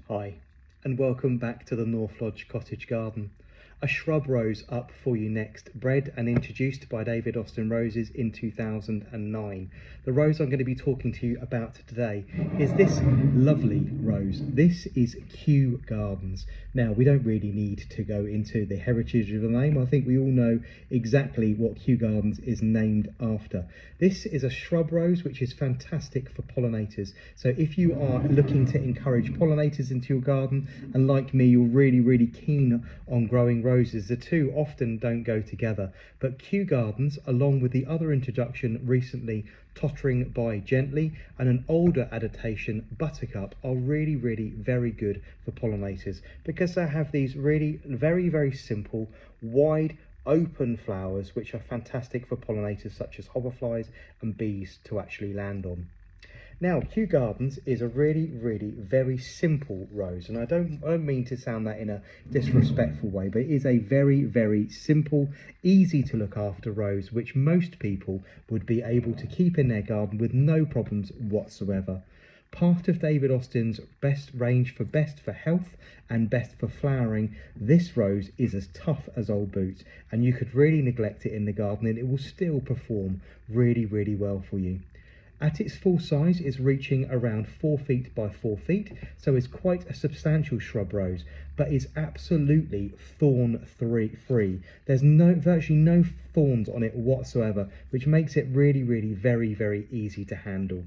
Hi, and welcome back to the North Lodge Cottage Garden. A shrub rose up for you next, bred and introduced by David Austin Roses in 2009. The rose I'm going to be talking to you about today is this lovely rose. This is Kew Gardens. Now, we don't really need to go into the heritage of the name. I think we all know exactly what Kew Gardens is named after. This is a shrub rose which is fantastic for pollinators. So if you are looking to encourage pollinators into your garden, and like me, you're really keen on growing roses, the two often don't go together. But Kew Gardens, along with the other introduction recently, Tottering by Gently, and an older adaptation, Buttercup, are really very good for pollinators because they have these really very simple, wide, open flowers which are fantastic for pollinators such as hoverflies and bees to actually land on. Now, Kew Gardens is a really very simple rose, and I don't mean to sound that in a disrespectful way, but it is a very simple, easy to look after rose which most people would be able to keep in their garden with no problems whatsoever. Part of David Austin's best range for best for health and best for flowering, this rose is as tough as old boots, and you could really neglect it in the garden and it will still perform really well for you. At its full size, it's reaching around 4 feet by 4 feet, so it's quite a substantial shrub rose, but is absolutely thorn free. There's virtually no thorns on it whatsoever, which makes it really very easy to handle.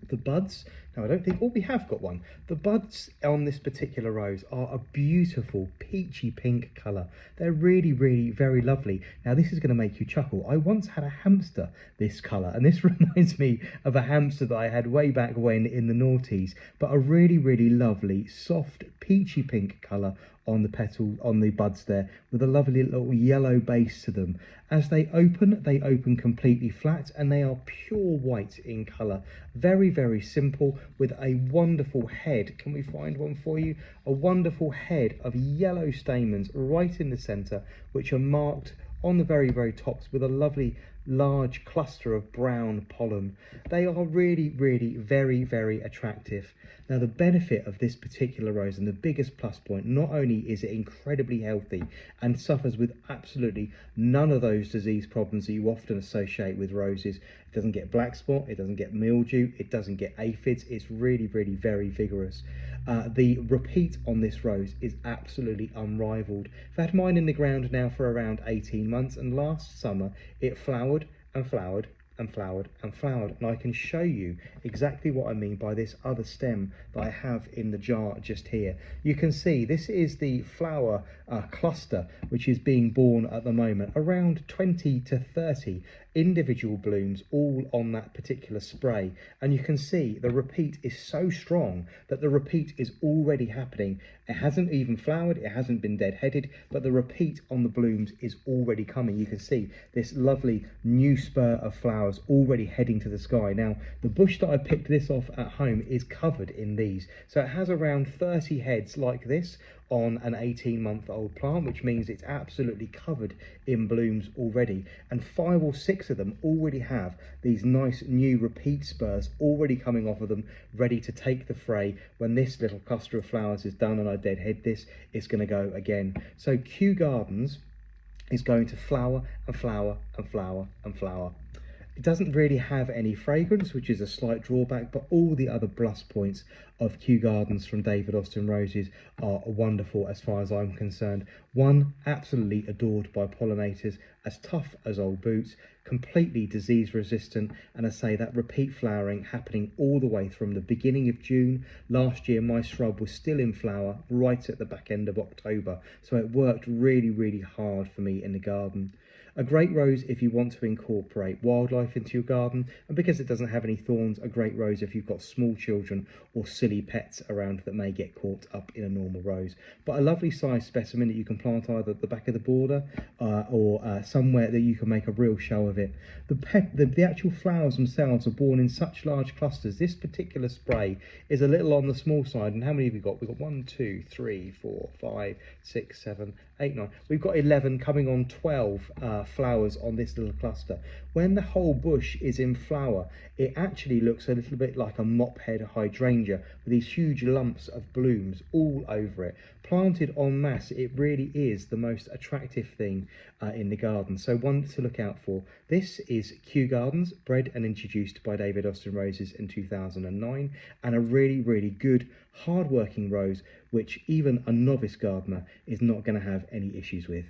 The buds, now I don't think, we have got one. The buds on this particular rose are a beautiful peachy pink colour. They're really very lovely. Now this is going to make you chuckle. I once had a hamster this colour, and this reminds me of a hamster that I had way back when in the noughties, but a really lovely soft peachy pink colour on the buds there, with a lovely little yellow base to them. As they open completely flat, and they are pure white in colour. Very simple, with a wonderful head. Can we find one for you? A wonderful head of yellow stamens right in the centre, which are marked on the very tops with a lovely large cluster of brown pollen. They are really very attractive. Now, the benefit of this particular rose, and the biggest plus point, not only is it incredibly healthy and suffers with absolutely none of those disease problems that you often associate with roses. It doesn't get black spot, it doesn't get mildew, it doesn't get aphids. It's really very vigorous. The repeat on this rose is absolutely unrivaled. I've had mine in the ground now for around 18 months, and last summer it flowered and flowered and flowered and flowered, and I can show you exactly what I mean by this other stem that I have in the jar just here. You can see this is the flower cluster which is being born at the moment, around 20 to 30 individual blooms all on that particular spray, and you can see the repeat is so strong that the repeat is already happening. It hasn't even flowered, it hasn't been dead-headed, but the repeat on the blooms is already coming. You can see this lovely new spur of flowers already heading to the sky. Now, the bush that I picked this off at home is covered in these, so it has around 30 heads like this on an 18-month-old plant, which means it's absolutely covered in blooms already, and 5 or 6 of them already have these nice new repeat spurs already coming off of them, ready to take the fray. When this little cluster of flowers is done and I deadhead this, it's going to go again. So Kew Gardens is going to flower and flower and flower and flower. It doesn't really have any fragrance, which is a slight drawback, but all the other plus points of Kew Gardens from David Austin Roses are wonderful as far as I'm concerned. One, absolutely adored by pollinators, as tough as old boots, completely disease resistant, and I say that repeat flowering happening all the way from the beginning of June. Last year my shrub was still in flower right at the back end of October, so it worked really hard for me in the garden. A great rose if you want to incorporate wildlife into your garden, and because it doesn't have any thorns, a great rose if you've got small children or silly pets around that may get caught up in a normal rose. But a lovely sized specimen that you can plant either at the back of the border or somewhere that you can make a real show of it. The actual flowers themselves are born in such large clusters. This particular spray is a little on the small side. And how many have you got? We've got 1, 2, 3, 4, 5, 6, 7, 8, 9. We've got 11 coming on 12 flowers on this little cluster. When the whole bush is in flower, it actually looks a little bit like a mop head hydrangea with these huge lumps of blooms all over it. Planted en masse, it really is the most attractive thing in the garden. So one to look out for. This is Kew Gardens, bred and introduced by David Austin Roses in 2009, and a really, really good, hard-working rose which even a novice gardener is not going to have any issues with.